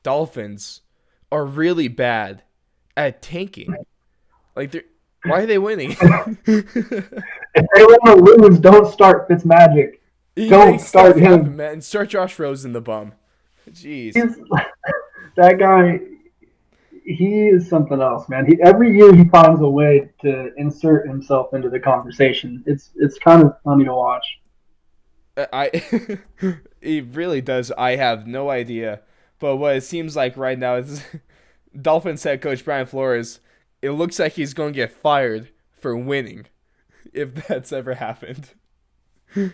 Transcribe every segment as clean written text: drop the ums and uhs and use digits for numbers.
Dolphins are really bad at tanking. Like, why are they winning? If they want to lose, don't start Fitzmagic. He Don't makes stuff start happen, him. man. And start Josh Rosen the bum. Jeez. He's that guy. He is something else, man. Every year he finds a way to insert himself into the conversation. It's kind of funny to watch. I he really does. I have no idea. But what it seems like right now is Dolphins head coach Brian Flores. It looks like he's going to get fired for winning, if that's ever happened. I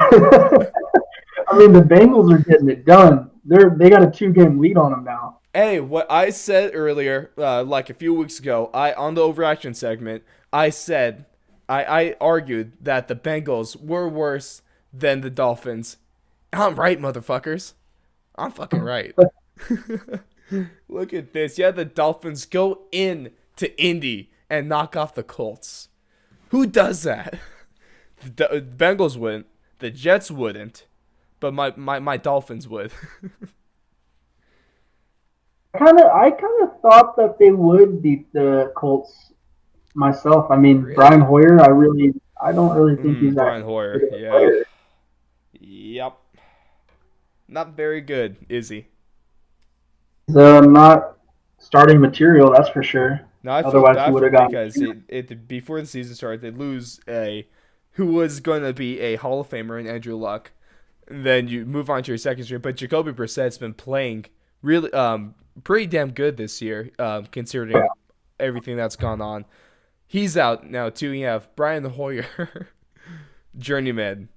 mean, the Bengals are getting it done. They got a 2-game lead on them now. Hey, what I said earlier, like a few weeks ago, I on the overreaction segment, I said, I argued that the Bengals were worse than the Dolphins. I'm right, motherfuckers. I'm fucking right. Look at this. Yeah, the Dolphins go in to Indy and knock off the Colts. Who does that? The Bengals wouldn't. The Jets wouldn't. But my Dolphins would. I kind of thought that they would beat the Colts myself. I mean, Brian Really? Hoyer. I don't really think he's that Brian good Hoyer. of a Yeah. player. Yep. Not very good, is he? He's not starting material, that's for sure. Now I feel Otherwise, he bad would for have him gotten. because before the season started, they lose a who was going to be a Hall of Famer in Andrew Luck. And then you move on to your second string, but Jacoby Brissett's been playing really pretty damn good this year, considering everything that's gone on. He's out now too. You have Brian Hoyer, journeyman,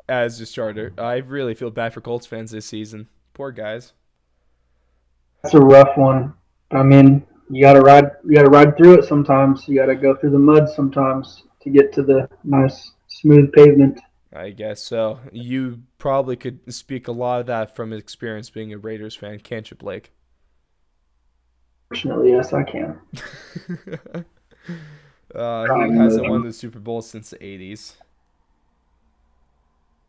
as your starter. I really feel bad for Colts fans this season. Poor guys. That's a rough one. I mean, you gotta ride through it sometimes. You gotta go through the mud sometimes to get to the nice smooth pavement. I guess so. You probably could speak a lot of that from experience being a Raiders fan, can't you, Blake? Fortunately, yes, I can. Who Trying hasn't to. won the Super Bowl since the 80s?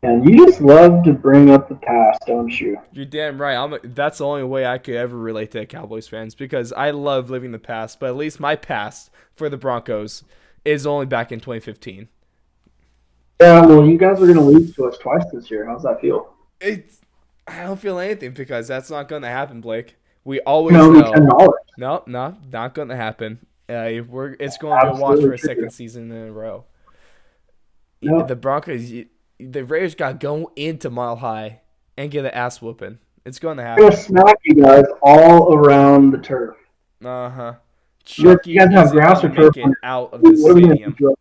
And you just love to bring up the past, don't you? You're damn right. That's the only way I could ever relate to Cowboys fans because I love living the past, but at least my past for the Broncos is only back in 2015. Yeah, well, you guys are gonna lose to us twice this year. How's that feel? It's I don't feel anything because that's not going to happen, Blake. We You always owe me ten know. dollars. No, no, not going to happen. It's going to be a watch for Absolutely a true. second season in a row. No, The Broncos, the Raiders got to go into Mile High and get an ass whooping. It's going to I'm gonna happen. smack you guys all around the turf. Uh huh. You Chucky guys have isn't grass gonna or turf make on it your. out of the What are we gonna keep stadium. you up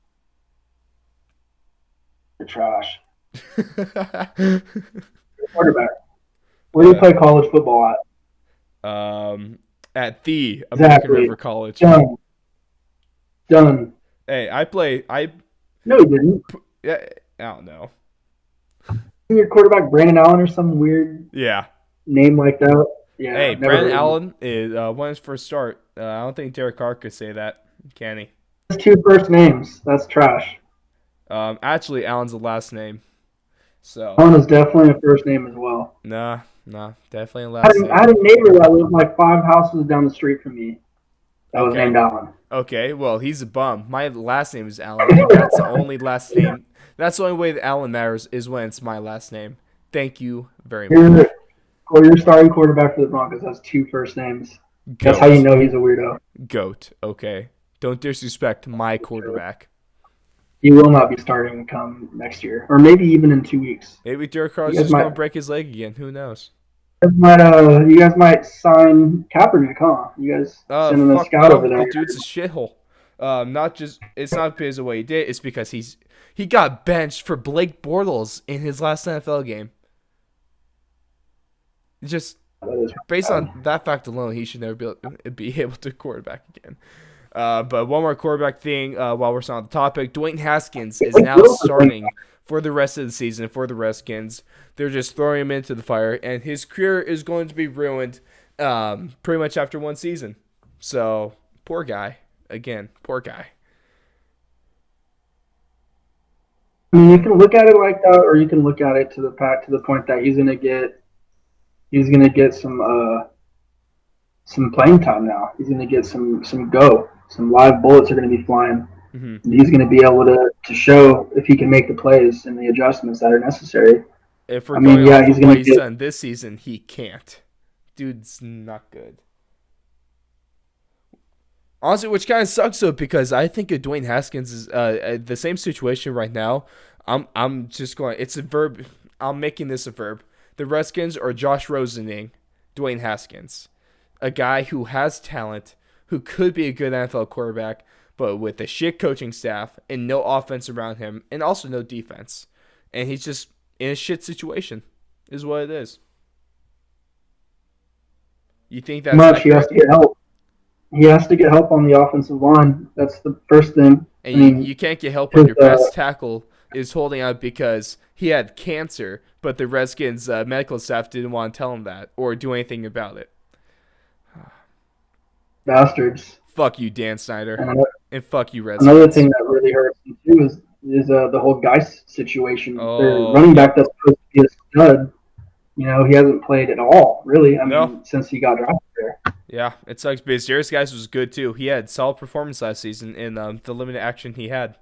to trash? Quarterback. Where do you uh, play college football at? um, at the American Exactly. River College. Done. Done. Hey, I play. No, he didn't. Yeah, I don't know. Your quarterback Brandon Allen or some weird Yeah. name like that. Yeah, Hey, I've never Brandon heard of him. Allen is won his first start. I don't think Derek Carr could say that, can he? His two first names. That's trash. Actually, Allen's the last name. So, Allen is definitely a first name as well. nah, definitely a I had, last I name. had a neighbor that lived like 5 houses down the street from me that was named Okay. Allen. Okay, well, he's a bum. My last name is Allen, and that's the only last name. That's the only way that Allen matters is when it's my last name. Thank you very Your, much. your starting quarterback for the Broncos has two first names. That's how you Goat. know he's a weirdo. Goat. Okay. Don't disrespect my quarterback. He will not be starting come next year, or maybe even in 2 weeks. Maybe Derek You Carr's guys just might, going to break his leg again. Who knows? you guys might sign Kaepernick, huh? You guys sending a Fuck scout over no. The there. dude's a shithole. Not just, it's not because of what he did, it's because he got benched for Blake Bortles in his last NFL game. Just That is based bad. on that fact alone, he should never be able to quarterback again. But one more quarterback thing while we're still on the topic. Dwayne Haskins is Blake now Bortles is starting for the rest of the season for the Redskins. They're just throwing him into the fire, and his career is going to be ruined pretty much after one season. So, poor guy. Again, poor guy. I mean, you can look at it like that, or you can look at it to the point that he's gonna get some some playing time now. He's going to get some go. Some live bullets are going to be flying. Hmm. And he's going to be able to show if he can make the plays and the adjustments that are necessary. If we're I going mean, yeah, off he's of going what to he's get. done this season, he can't. Dude's not good. Honestly, which kind of sucks though, because I think of Dwayne Haskins is the same situation right now. I'm just going. It's a verb. I'm making this a verb. The Redskins are Josh Rosening, Dwayne Haskins, a guy who has talent, who could be a good NFL quarterback, but with a shit coaching staff and no offense around him, and also no defense, and he's just in a shit situation. Is what it is. You think that's Much. He has accurate? to get help. He has to get help on the offensive line. That's the first thing. And I you, mean, you can't get help when his, your best tackle is holding out because he had cancer, but the Redskins medical staff didn't want to tell him that or do anything about it. bastards. Fuck you, Dan Snyder, And and fuck you, another Redskins. thing that really hurts him too is the whole Geis situation. Their Oh, running yep. back that's supposed to be a stud. He hasn't played at all, really. I No. mean, since he got drafted there. Yeah, it sucks because Darius Guys was good too. He had solid performance last season in the limited action he had.